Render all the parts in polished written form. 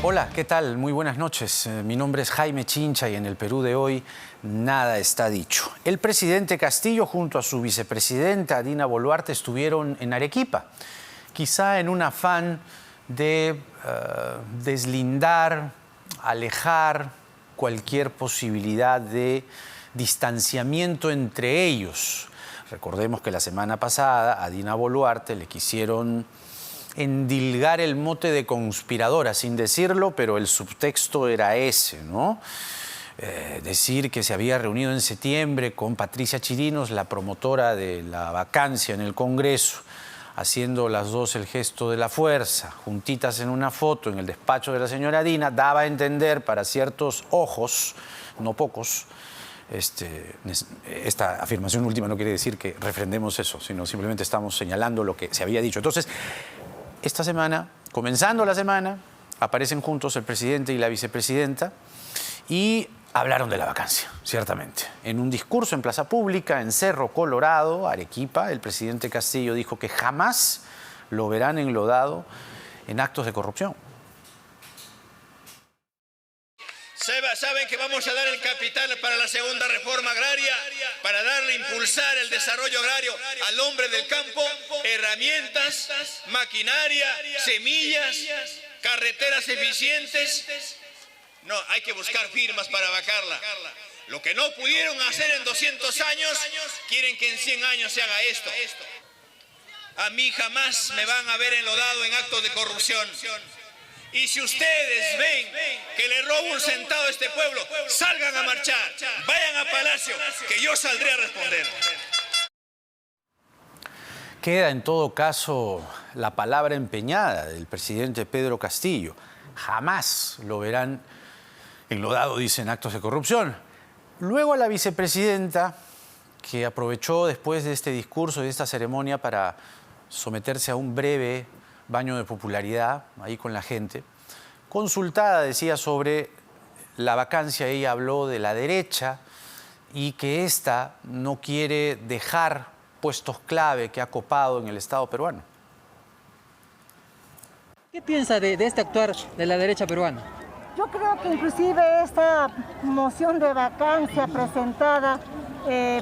Hola, ¿qué tal? Muy buenas noches. Mi nombre es Jaime Chincha y en el Perú de hoy nada está dicho. El presidente Castillo junto a su vicepresidenta Dina Boluarte estuvieron en Arequipa, quizá en un afán de deslindar, alejar cualquier posibilidad de distanciamiento entre ellos. Recordemos que la semana pasada a Dina Boluarte le quisieron endilgar el mote de conspiradora, sin decirlo, pero el subtexto era ese, ¿no? Decir que se había reunido en septiembre con Patricia Chirinos, la promotora de la vacancia en el Congreso, haciendo las dos el gesto de la fuerza, juntitas en una foto en el despacho de la señora Dina, daba a entender para ciertos ojos, no pocos. Esta afirmación última no quiere decir que refrendemos eso, sino simplemente estamos señalando lo que se había dicho. Entonces, esta semana, comenzando la semana, aparecen juntos el presidente y la vicepresidenta y hablaron de la vacancia, ciertamente. En un discurso en Plaza Pública, en Cerro Colorado, Arequipa, el presidente Castillo dijo que jamás lo verán enlodado en actos de corrupción. Saben que vamos a dar el capital para la segunda reforma agraria, para darle, impulsar el desarrollo agrario al hombre del campo, herramientas, maquinaria, semillas, carreteras eficientes. No, hay que buscar firmas para vacarla. Lo que no pudieron hacer en 200 años, quieren que en 100 años se haga esto. A mí jamás me van a ver enlodado en actos de corrupción. Y si ustedes ven que le robo un centavo a este pueblo, salgan a marchar, vayan a Palacio, que yo saldré a responder. Queda en todo caso la palabra empeñada del presidente Pedro Castillo. Jamás lo verán enlodado, dicen, actos de corrupción. Luego a la vicepresidenta, que aprovechó después de este discurso y de esta ceremonia para someterse a un breve baño de popularidad ahí con la gente. Consultada, decía, sobre la vacancia, ella habló de la derecha y que ésta no quiere dejar puestos clave que ha copado en el Estado peruano. ¿Qué piensa de este actuar de la derecha peruana? Yo creo que inclusive esta moción de vacancia presentada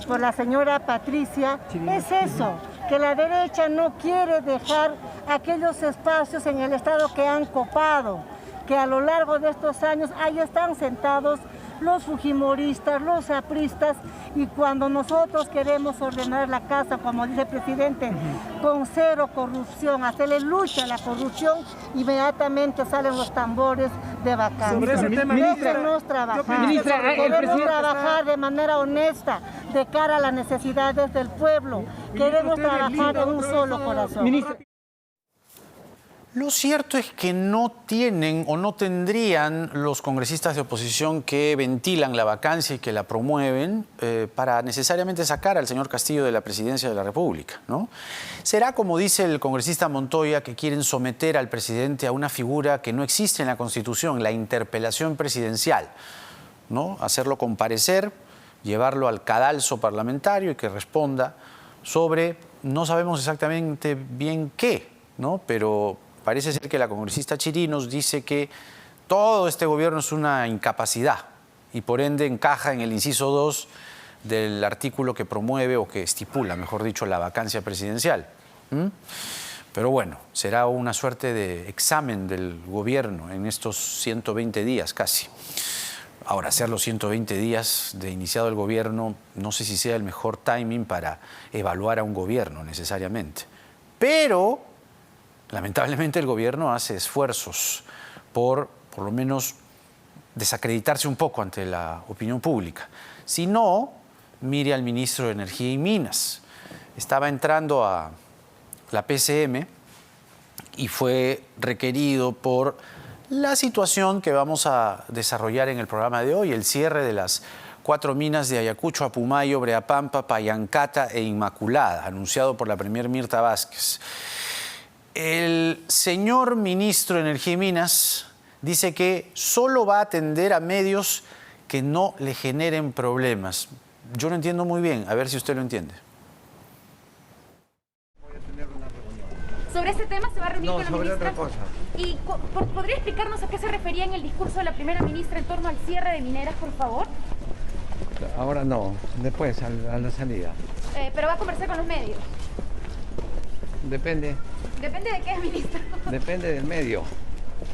por la señora Patricia es eso, que la derecha no quiere dejar aquellos espacios en el Estado que han copado, que a lo largo de estos años ahí están sentados los fujimoristas, los apristas, y cuando nosotros queremos ordenar la casa, como dice el presidente, con cero corrupción, hacerle lucha a la corrupción, inmediatamente salen los tambores de vacancia. Sobre ese tema, déjenos trabajar, queremos trabajar de manera honesta, de cara a las necesidades del pueblo, queremos trabajar en un solo corazón. Lo cierto es que no tienen o no tendrían los congresistas de oposición que ventilan la vacancia y que la promueven para necesariamente sacar al señor Castillo de la presidencia de la República, ¿no? Será, como dice el congresista Montoya, que quieren someter al presidente a una figura que no existe en la Constitución, la interpelación presidencial, ¿no? Hacerlo comparecer, llevarlo al cadalso parlamentario y que responda sobre, no sabemos exactamente bien qué, ¿no? Pero parece ser que la congresista Chirinos dice que todo este gobierno es una incapacidad y por ende encaja en el inciso 2 del artículo que promueve o que estipula, mejor dicho, la vacancia presidencial. Pero bueno, será una suerte de examen del gobierno en estos 120 días casi. Ahora, hacer los 120 días de iniciado el gobierno, no sé si sea el mejor timing para evaluar a un gobierno necesariamente. Pero lamentablemente el gobierno hace esfuerzos por lo menos desacreditarse un poco ante la opinión pública. Si no, mire al ministro de Energía y Minas. Estaba entrando a la PCM y fue requerido por la situación que vamos a desarrollar en el programa de hoy, el cierre de las 4 minas de Ayacucho, Apumayo, Breapampa, Pallancata e Inmaculada, anunciado por la premier Mirta Vázquez. El señor ministro de Energía y Minas dice que solo va a atender a medios que no le generen problemas. Yo lo entiendo muy bien, a ver si usted lo entiende. Sobre este tema se va a reunir con la sobre ministra. otra cosa. ¿Y podría explicarnos a qué se refería en el discurso de la primera ministra en torno al cierre de mineras, por favor? Ahora no, después, a la salida. Pero va a conversar con los medios. Depende, ¿Depende de qué, ministro? depende del medio.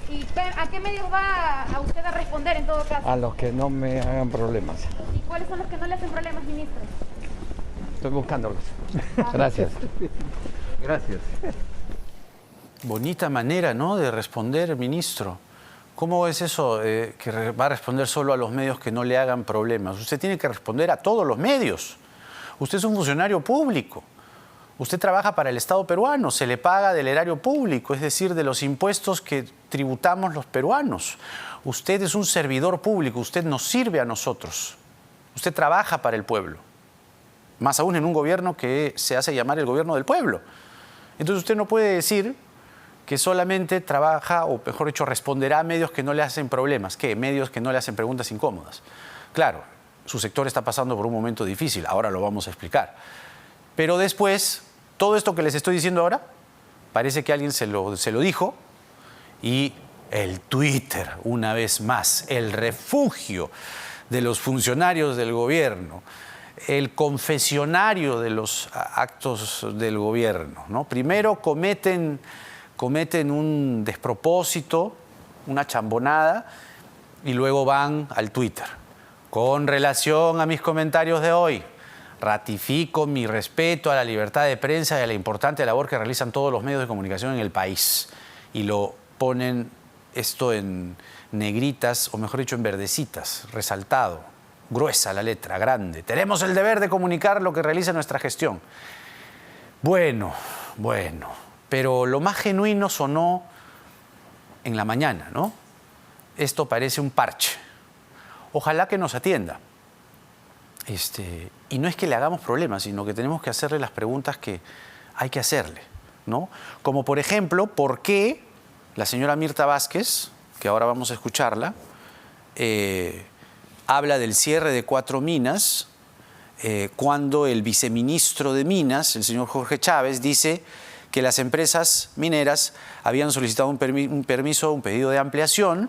¿Y a qué medios va a usted a responder en todo caso? A los que no me hagan problemas. ¿Y cuáles son los que no le hacen problemas, ministro? Estoy buscándolos. Gracias. Gracias. Bonita manera, ¿no?, de responder, ministro. ¿Cómo es eso que va a responder solo a los medios que no le hagan problemas? Usted tiene que responder a todos los medios. Usted es un funcionario público. Usted trabaja para el Estado peruano, se le paga del erario público, es decir, de los impuestos que tributamos los peruanos. Usted es un servidor público, usted nos sirve a nosotros. Usted trabaja para el pueblo. Más aún en un gobierno que se hace llamar el gobierno del pueblo. Entonces usted no puede decir que solamente trabaja, o mejor dicho, responderá a medios que no le hacen problemas. ¿Qué? Medios que no le hacen preguntas incómodas. Claro, su sector está pasando por un momento difícil, ahora lo vamos a explicar. Pero después, todo esto que les estoy diciendo ahora, parece que alguien se lo dijo, y el Twitter, una vez más, el refugio de los funcionarios del gobierno, el confesionario de los actos del gobierno, ¿no? Primero cometen un despropósito, una chambonada, y luego van al Twitter. Con relación a mis comentarios de hoy, ratifico mi respeto a la libertad de prensa y a la importante labor que realizan todos los medios de comunicación en el país. Y lo ponen esto en negritas, o mejor dicho, en verdecitas, resaltado, gruesa la letra, grande. Tenemos el deber de comunicar lo que realiza nuestra gestión. Bueno, pero lo más genuino sonó en la mañana, ¿no? Esto parece un parche. Ojalá que nos atienda. Y no es que le hagamos problemas, sino que tenemos que hacerle las preguntas que hay que hacerle, ¿no? Como por ejemplo, ¿por qué la señora Mirta Vázquez, que ahora vamos a escucharla, habla del cierre de 4 minas cuando el viceministro de Minas, el señor Jorge Chávez, dice que las empresas mineras habían solicitado un pedido de ampliación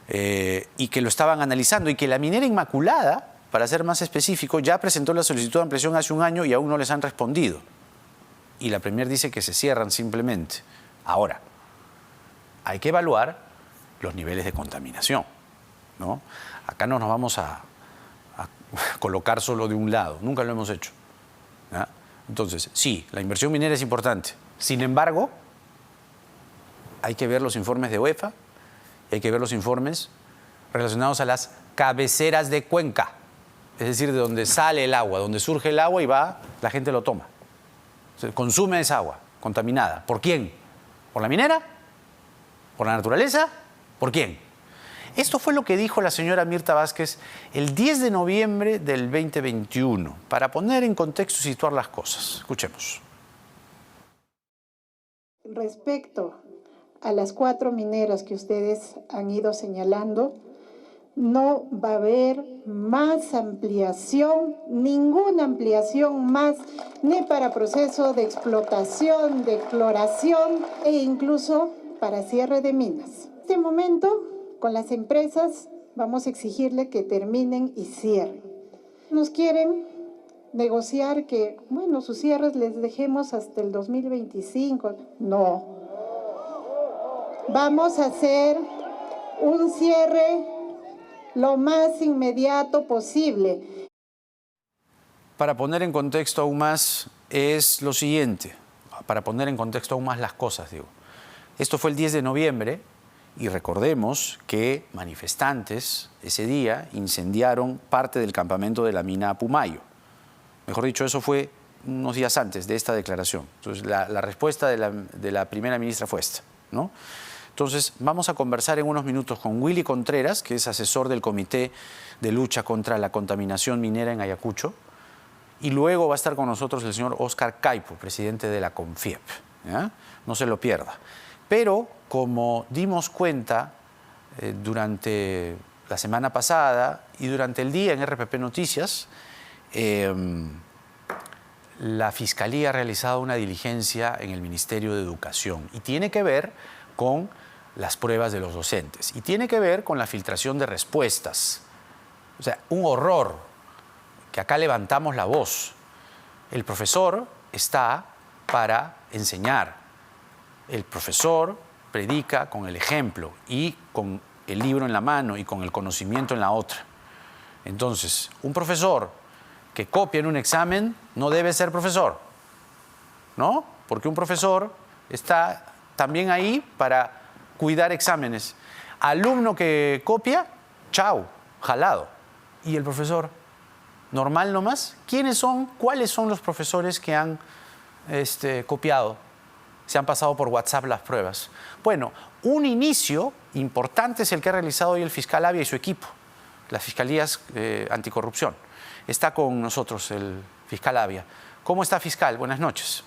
y que lo estaban analizando, y que la minera Inmaculada, para ser más específico, ya presentó la solicitud de ampliación hace un año y aún no les han respondido. Y la Premier dice que se cierran simplemente. Ahora, hay que evaluar los niveles de contaminación, ¿no? Acá no nos vamos a colocar solo de un lado, nunca lo hemos hecho, ¿ya? Entonces, sí, la inversión minera es importante. Sin embargo, hay que ver los informes de UEFA, hay que ver los informes relacionados a las cabeceras de cuenca, es decir, de donde sale el agua, donde surge el agua y va, la gente lo toma. Se consume esa agua contaminada. ¿Por quién? ¿Por la minera? ¿Por la naturaleza? ¿Por quién? Esto fue lo que dijo la señora Mirta Vázquez el 10 de noviembre del 2021, para poner en contexto y situar las cosas. Escuchemos. Respecto a las 4 mineras que ustedes han ido señalando, no va a haber más ampliación, ninguna ampliación más, ni para proceso de explotación, de exploración e incluso para cierre de minas. En este momento, con las empresas, vamos a exigirle que terminen y cierren. Nos quieren negociar que, bueno, sus cierres les dejemos hasta el 2025. No. Vamos a hacer un cierre lo más inmediato posible. Para poner en contexto aún más es lo siguiente, para poner en contexto aún más las cosas, digo. Esto fue el 10 de noviembre y recordemos que manifestantes ese día incendiaron parte del campamento de la mina Pumayo. Mejor dicho, eso fue unos días antes de esta declaración. Entonces, la respuesta de la primera ministra fue esta, ¿no? Entonces, vamos a conversar en unos minutos con Willy Contreras, que es asesor del Comité de Lucha contra la Contaminación Minera en Ayacucho, y luego va a estar con nosotros el señor Óscar Caipo, presidente de la CONFIEP, ¿ya? No se lo pierda. Pero, como dimos cuenta durante la semana pasada y durante el día en RPP Noticias, la Fiscalía ha realizado una diligencia en el Ministerio de Educación y tiene que ver con las pruebas de los docentes y tiene que ver con la filtración de respuestas. O sea, un horror, que acá levantamos la voz. El profesor está para enseñar. El profesor predica con el ejemplo y con el libro en la mano y con el conocimiento en la otra. Entonces, un profesor que copia en un examen no debe ser profesor, ¿no? Porque un profesor está también ahí para cuidar exámenes. Alumno que copia, chao, jalado. Y el profesor, normal nomás. ¿Quiénes son? ¿Cuáles son los profesores que han copiado? Se han pasado por WhatsApp las pruebas. Bueno, un inicio importante es el que ha realizado hoy el fiscal Avia y su equipo, las fiscalías anticorrupción. Está con nosotros el fiscal Avia. ¿Cómo está, fiscal? Buenas noches.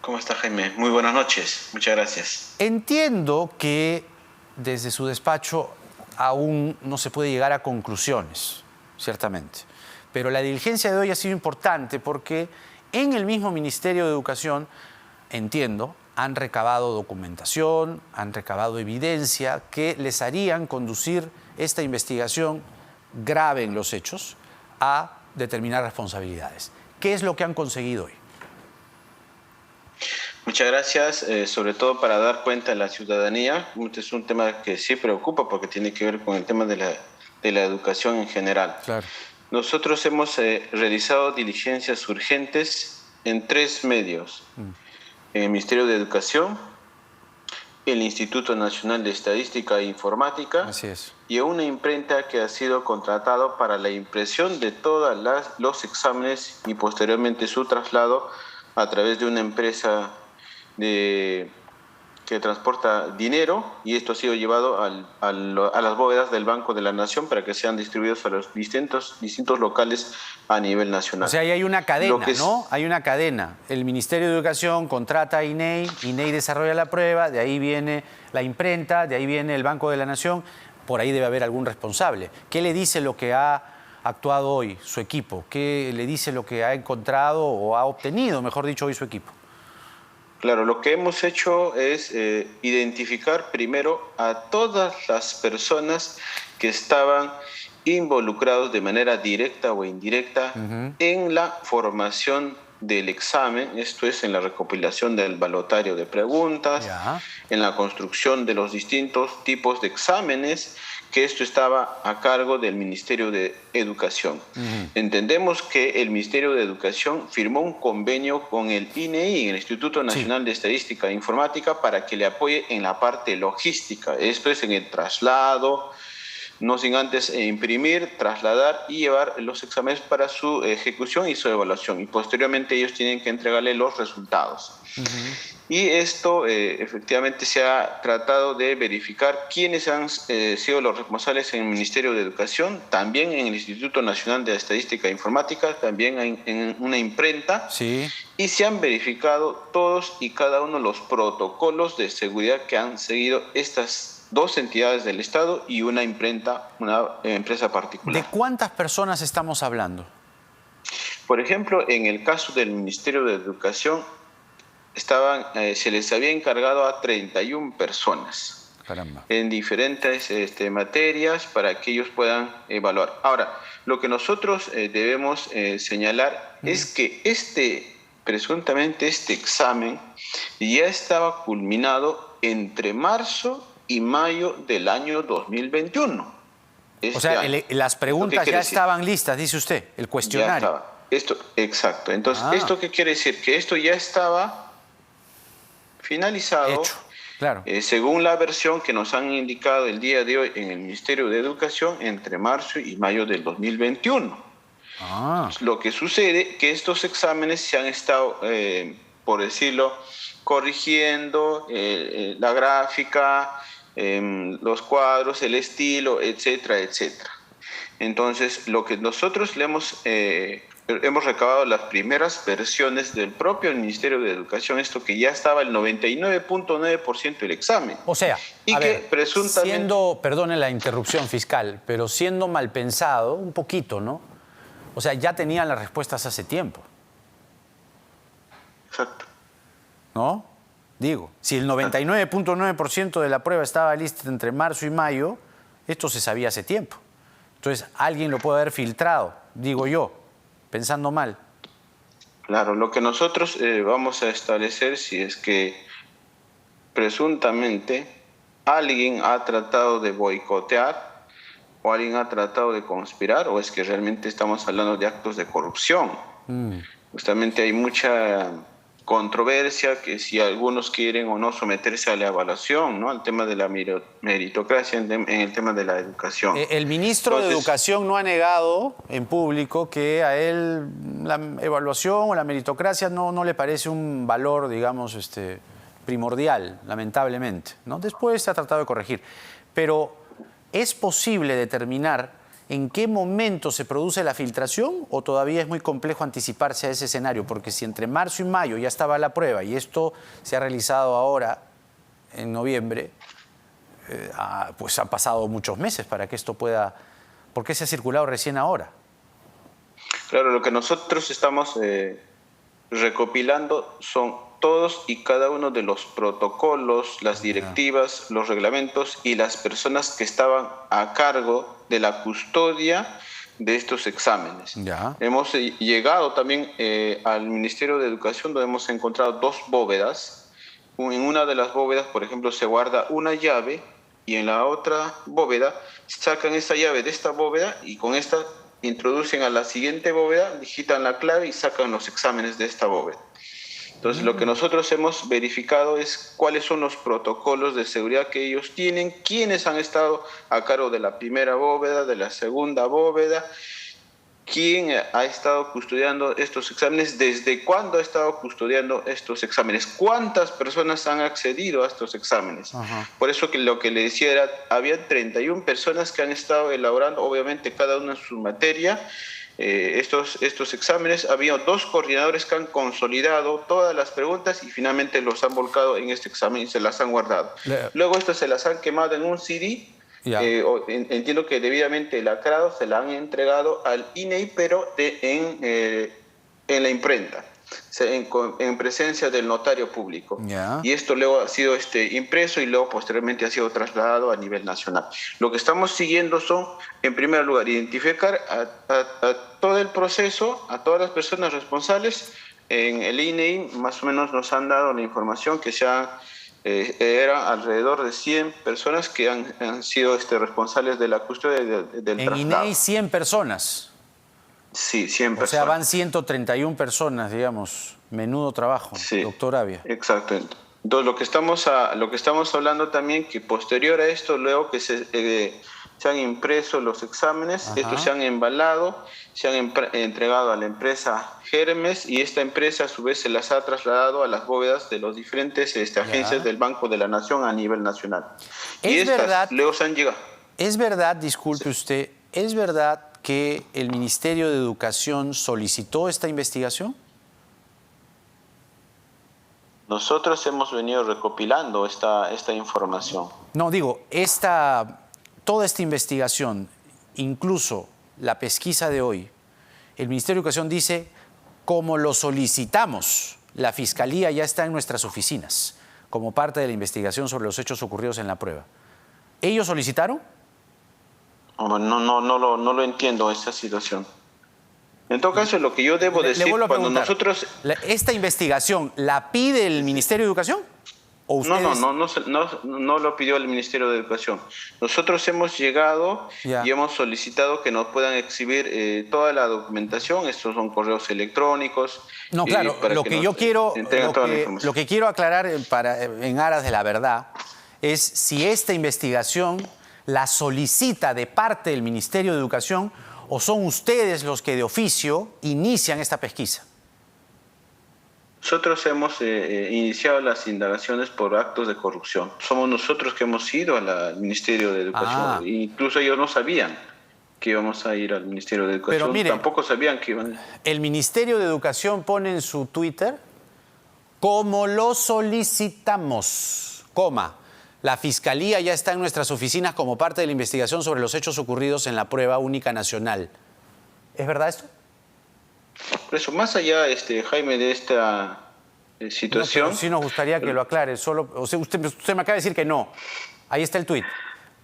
¿Cómo está, Jaime? Muy buenas noches. Muchas gracias. Entiendo que desde su despacho aún no se puede llegar a conclusiones, ciertamente. Pero la diligencia de hoy ha sido importante porque en el mismo Ministerio de Educación, entiendo, han recabado documentación, han recabado evidencia que les harían conducir esta investigación grave en los hechos a determinar responsabilidades. ¿Qué es lo que han conseguido hoy? Muchas gracias, sobre todo para dar cuenta a la ciudadanía. Este es un tema que sí preocupa porque tiene que ver con el tema de la educación en general. Claro. Nosotros hemos realizado diligencias urgentes en 3 medios. En el Ministerio de Educación, el Instituto Nacional de Estadística e Informática. Así es. Y una imprenta que ha sido contratado para la impresión de todos los exámenes y posteriormente su traslado a través de una empresa que transporta dinero, y esto ha sido llevado a las bóvedas del Banco de la Nación para que sean distribuidos a los distintos locales a nivel nacional. O sea, ahí hay una cadena, ¿no? Hay una cadena. El Ministerio de Educación contrata a INEI, INEI desarrolla la prueba, de ahí viene la imprenta, de ahí viene el Banco de la Nación, por ahí debe haber algún responsable. ¿Qué le dice lo que ha actuado hoy su equipo? ¿Qué le dice lo que ha encontrado o ha obtenido, mejor dicho, hoy su equipo? Claro, lo que hemos hecho es identificar primero a todas las personas que estaban involucrados de manera directa o indirecta en la formación del examen, esto es, en la recopilación del balotario de preguntas, en la construcción de los distintos tipos de exámenes, que esto estaba a cargo del Ministerio de Educación. Entendemos que el Ministerio de Educación firmó un convenio con el INEI, el Instituto Nacional de Estadística e Informática, para que le apoye en la parte logística, esto es, en el traslado, no sin antes imprimir, trasladar y llevar los exámenes para su ejecución y su evaluación. Y posteriormente ellos tienen que entregarle los resultados. Y esto efectivamente se ha tratado de verificar quiénes han sido los responsables en el Ministerio de Educación, también en el Instituto Nacional de Estadística e Informática, también en una imprenta. Sí. Y se han verificado todos y cada uno de los protocolos de seguridad que han seguido estas 2 entidades del Estado y una imprenta, una empresa particular. ¿De cuántas personas estamos hablando? Por ejemplo, en el caso del Ministerio de Educación, se les había encargado a 31 personas. Caramba. En diferentes materias para que ellos puedan evaluar. Ahora, lo que nosotros debemos señalar es que presuntamente este examen ya estaba culminado entre marzo y mayo del año 2021. O sea, las preguntas ya estaban listas, dice usted, el cuestionario. Ya estaba. Exacto. Entonces, ¿esto qué quiere decir? Que esto ya estaba finalizado. Hecho, claro. Según la versión que nos han indicado el día de hoy en el Ministerio de Educación, entre marzo y mayo del 2021. Lo que sucede es que estos exámenes se han estado, por decirlo, corrigiendo la gráfica, los cuadros, el estilo, etcétera, etcétera. Entonces, lo que nosotros le hemos recabado las primeras versiones del propio Ministerio de Educación, esto que ya estaba el 99.9% del examen. O sea, y que ver, presuntamente... perdone la interrupción, fiscal, pero siendo mal pensado, un poquito, ¿no? O sea, ya tenían las respuestas hace tiempo. Exacto. ¿No? Digo, si el 99.9% de la prueba estaba lista entre marzo y mayo, esto se sabía hace tiempo. Entonces, alguien lo puede haber filtrado, digo yo, pensando mal. Claro, lo que nosotros vamos a establecer si es que presuntamente alguien ha tratado de boicotear o alguien ha tratado de conspirar o es que realmente estamos hablando de actos de corrupción. Justamente hay mucha controversia que si algunos quieren o no someterse a la evaluación, ¿no? Al tema de la meritocracia en el tema de la educación. El ministro de Educación no ha negado en público que a él la evaluación o la meritocracia no le parece un valor, digamos, primordial, lamentablemente, ¿no? Después se ha tratado de corregir. Pero, ¿es posible determinar en qué momento se produce la filtración o todavía es muy complejo anticiparse a ese escenario? Porque si entre marzo y mayo ya estaba la prueba y esto se ha realizado ahora, en noviembre, pues han pasado muchos meses para que esto pueda... ¿Por qué se ha circulado recién ahora? Claro, lo que nosotros estamos recopilando son todos y cada uno de los protocolos, las directivas, los reglamentos y las personas que estaban a cargo de la custodia de estos exámenes. Ya. Hemos llegado también al Ministerio de Educación, donde hemos encontrado 2 bóvedas. En una de las bóvedas, por ejemplo, se guarda una llave y en la otra bóveda sacan esa llave de esta bóveda y con esta introducen a la siguiente bóveda, digitan la clave y sacan los exámenes de esta bóveda. Entonces, lo que nosotros hemos verificado es cuáles son los protocolos de seguridad que ellos tienen, quiénes han estado a cargo de la primera bóveda, de la segunda bóveda, quién ha estado custodiando estos exámenes, desde cuándo ha estado custodiando estos exámenes, cuántas personas han accedido a estos exámenes. Por eso que lo que le decía era, había 31 personas que han estado elaborando, obviamente cada una en su materia, estos exámenes. Había 2 coordinadores que han consolidado todas las preguntas y finalmente los han volcado en este examen y se las han guardado. Luego estas se las han quemado en un CD. Entiendo que debidamente lacrado se la han entregado al INEI, pero en la imprenta, en presencia del notario público. Y esto luego ha sido impreso y luego posteriormente ha sido trasladado a nivel nacional. Lo que estamos siguiendo son, en primer lugar, identificar a todo el proceso, a todas las personas responsables. En el INEI más o menos nos han dado la información que era alrededor de 100 personas que han sido responsables de la custodia del traslado. En INEI 100 personas. Sí, 100 personas. O sea, van 131 personas, digamos. Menudo trabajo, sí, doctor Avia. Exacto. Entonces, lo que estamos hablando también, que posterior a esto, luego que se han impreso los exámenes, estos se han embalado, se han entregado a la empresa Hermes y esta empresa a su vez se las ha trasladado a las bóvedas de los diferentes agencias del Banco de la Nación a nivel nacional. Y estas luego se han llegado. ¿Es verdad, disculpe usted, es verdad que el Ministerio de Educación solicitó esta investigación? Nosotros hemos venido recopilando esta información. No, digo, toda esta investigación, incluso la pesquisa de hoy, el Ministerio de Educación dice, como lo solicitamos, la Fiscalía ya está en nuestras oficinas, como parte de la investigación sobre los hechos ocurridos en la prueba. ¿Ellos solicitaron? No lo entiendo, esta situación. En todo caso, lo que yo debo decir, cuando nosotros... ¿Esta investigación la pide el Ministerio de Educación? ¿O ustedes... No lo pidió el Ministerio de Educación. Nosotros hemos llegado y hemos solicitado que nos puedan exhibir toda la documentación. Estos son correos electrónicos. No, claro, lo que quiero aclarar en aras de la verdad es si esta investigación la solicita de parte del Ministerio de Educación o son ustedes los que de oficio inician esta pesquisa. Nosotros hemos iniciado las indagaciones por actos de corrupción. Somos nosotros que hemos ido al Ministerio de Educación. Incluso ellos no sabían que íbamos a ir al Ministerio de Educación. Pero mire, tampoco sabían que iban. El Ministerio de Educación pone en su Twitter, como lo solicitamos, la Fiscalía ya está en nuestras oficinas como parte de la investigación sobre los hechos ocurridos en la prueba única nacional. ¿Es verdad esto? Por eso, más allá, Jaime, de situación. No, pero sí nos gustaría que lo aclare. Solo, o sea, usted me acaba de decir que no. Ahí está el tuit.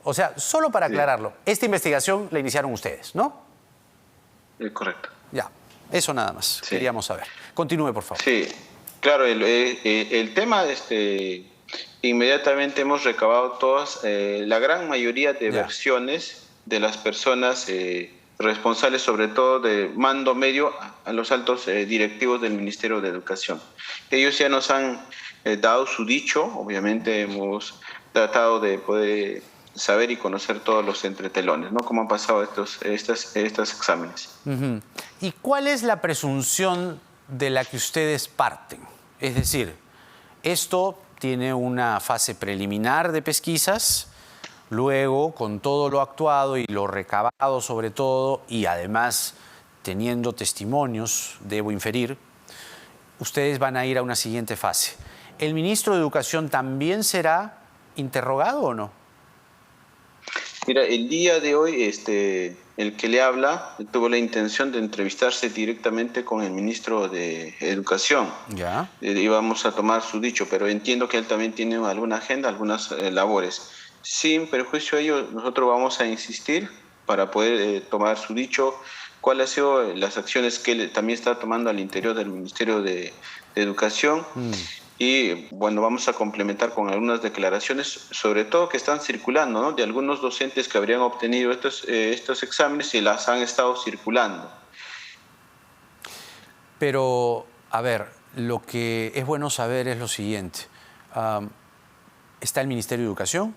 O sea, solo para aclararlo, esta investigación la iniciaron ustedes, ¿no? Correcto. Ya, eso nada más. Sí. Queríamos saber. Continúe, por favor. Sí, claro, el tema, inmediatamente hemos recabado todas, la gran mayoría de versiones de las personas responsables, sobre todo de mando medio a los altos directivos del Ministerio de Educación. Ellos ya nos han dado su dicho, obviamente hemos tratado de poder saber y conocer todos los entretelones, ¿no? Cómo han pasado estos exámenes. Uh-huh. ¿Y cuál es la presunción de la que ustedes parten? Es decir, esto tiene una fase preliminar de pesquisas, luego con todo lo actuado y lo recabado sobre todo, y además teniendo testimonios, debo inferir, ustedes van a ir a una siguiente fase. ¿El ministro de Educación también será interrogado o no? Mira, el día de hoy, el que le habla tuvo la intención de entrevistarse directamente con el ministro de Educación. Ya. Íbamos a tomar su dicho, pero entiendo que él también tiene alguna agenda, algunas labores. Sin perjuicio de ello, nosotros vamos a insistir para poder tomar su dicho, cuáles han sido las acciones que él también está tomando al interior del Ministerio de Educación. Y bueno, vamos a complementar con algunas declaraciones, sobre todo que están circulando, ¿no? De algunos docentes que habrían obtenido estos exámenes y las han estado circulando. Pero, a ver, lo que es bueno saber es lo siguiente. Está el Ministerio de Educación,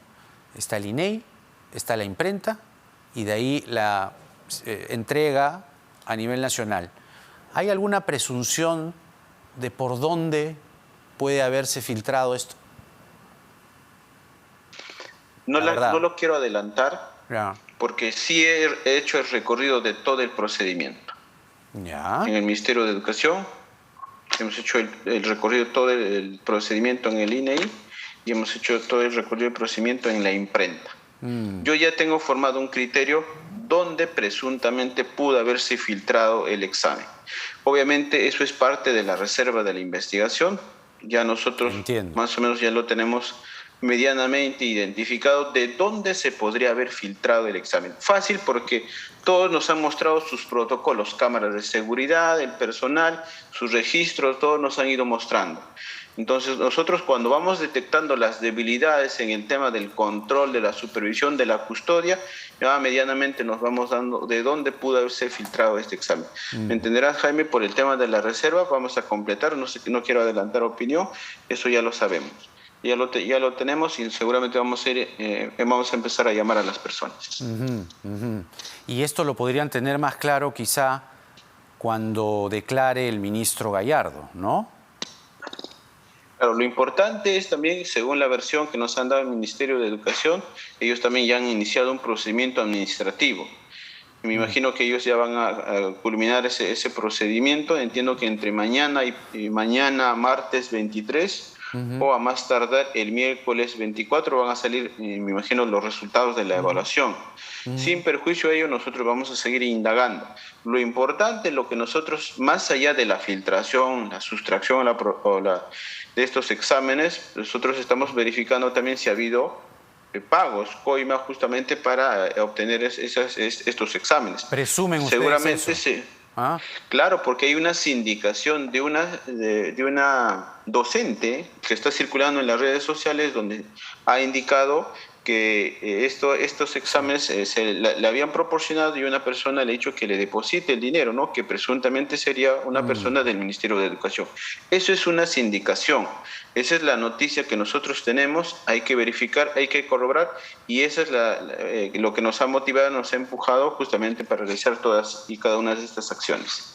está el INEI, está la imprenta y de ahí la entrega a nivel nacional. ¿Hay alguna presunción de por dónde puede haberse filtrado esto? No lo quiero adelantar, ya, porque sí he hecho el recorrido de todo el procedimiento. Ya. En el Ministerio de Educación hemos hecho el recorrido, todo el procedimiento en el INEI y hemos hecho todo el recorrido del procedimiento en la imprenta. Yo ya tengo formado un criterio donde presuntamente pudo haberse filtrado el examen. Obviamente eso es parte de la reserva de la investigación. Ya nosotros más o menos ya lo tenemos medianamente identificado de dónde se podría haber filtrado el examen. Fácil porque todos nos han mostrado sus protocolos, cámaras de seguridad, el personal, sus registros, todos nos han ido mostrando. Entonces nosotros cuando vamos detectando las debilidades en el tema del control, de la supervisión, de la custodia, ya medianamente nos vamos dando de dónde pudo haberse filtrado este examen. ¿Me entenderás, Jaime? Por el tema de la reserva vamos a completar, no quiero adelantar opinión, eso ya lo sabemos. Ya lo tenemos y seguramente vamos a empezar a llamar a las personas. Y esto lo podrían tener más claro quizá cuando declare el ministro Gallardo, ¿no? Claro, lo importante es también, según la versión que nos han dado el Ministerio de Educación, ellos también ya han iniciado un procedimiento administrativo. Me imagino que ellos ya van a culminar ese procedimiento. Entiendo que entre mañana y mañana, martes 23, o a más tardar el miércoles 24, van a salir, me imagino, los resultados de la evaluación. Sin perjuicio de ello, nosotros vamos a seguir indagando. Lo importante, lo que nosotros, más allá de la filtración, la sustracción de estos exámenes, nosotros estamos verificando también si ha habido pagos, coima, justamente para obtener estos exámenes. ¿Presumen ustedes seguramente eso? Sí. Claro, porque hay una sindicación de una docente que está circulando en las redes sociales donde ha indicado que estos exámenes le habían proporcionado y una persona le ha dicho que le deposite el dinero, ¿no? Que presuntamente sería una persona del Ministerio de Educación. Eso es una sindicación. Esa es la noticia que nosotros tenemos, hay que verificar, hay que corroborar y eso es lo que nos ha motivado, nos ha empujado justamente para realizar todas y cada una de estas acciones.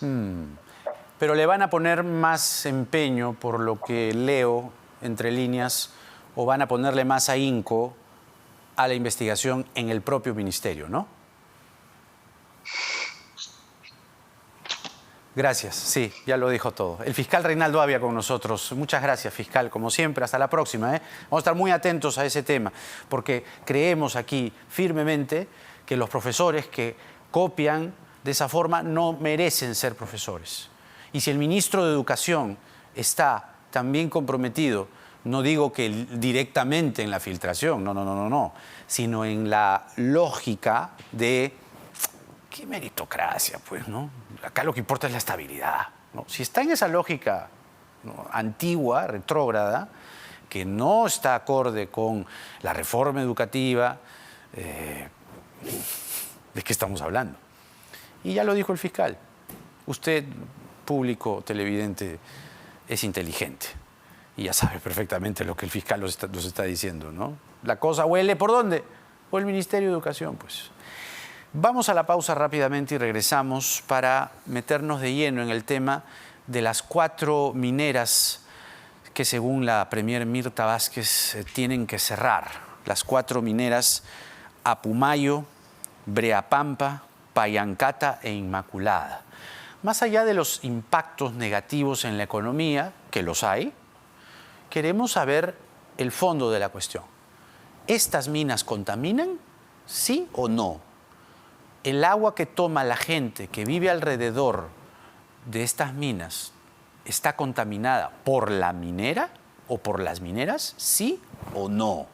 Pero le van a poner más empeño, por lo que leo entre líneas, o van a ponerle más ahínco a la investigación en el propio ministerio, ¿no? Gracias, sí, ya lo dijo todo. El fiscal Reinaldo Avia con nosotros. Muchas gracias, fiscal, como siempre. Hasta la próxima. Vamos a estar muy atentos a ese tema, porque creemos aquí firmemente que los profesores que copian de esa forma no merecen ser profesores. Y si el ministro de Educación está también comprometido. No digo que directamente en la filtración, no, sino en la lógica de qué meritocracia, pues, ¿no? Acá lo que importa es la estabilidad, ¿no? Si está en esa lógica, ¿no?, antigua, retrógrada, que no está acorde con la reforma educativa, ¿de qué estamos hablando? Y ya lo dijo el fiscal. Usted, público televidente, es inteligente y ya sabe perfectamente lo que el fiscal nos está diciendo, ¿no? La cosa huele ¿por dónde? Por el Ministerio de Educación, pues. Vamos a la pausa rápidamente y regresamos para meternos de lleno en el tema de las 4 mineras que, según la premier Mirta Vázquez, tienen que cerrar. Las 4 mineras Apumayo, Breapampa, Pallancata e Inmaculada. Más allá de los impactos negativos en la economía, que los hay, queremos saber el fondo de la cuestión. ¿Estas minas contaminan? ¿Sí o no? ¿El agua que toma la gente que vive alrededor de estas minas está contaminada por la minera o por las mineras? ¿Sí o no?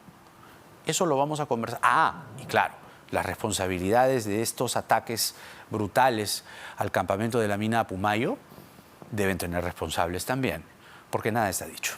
Eso lo vamos a conversar. Y claro, las responsabilidades de estos ataques brutales al campamento de la mina Apumayo deben tener responsables también, porque nada está dicho.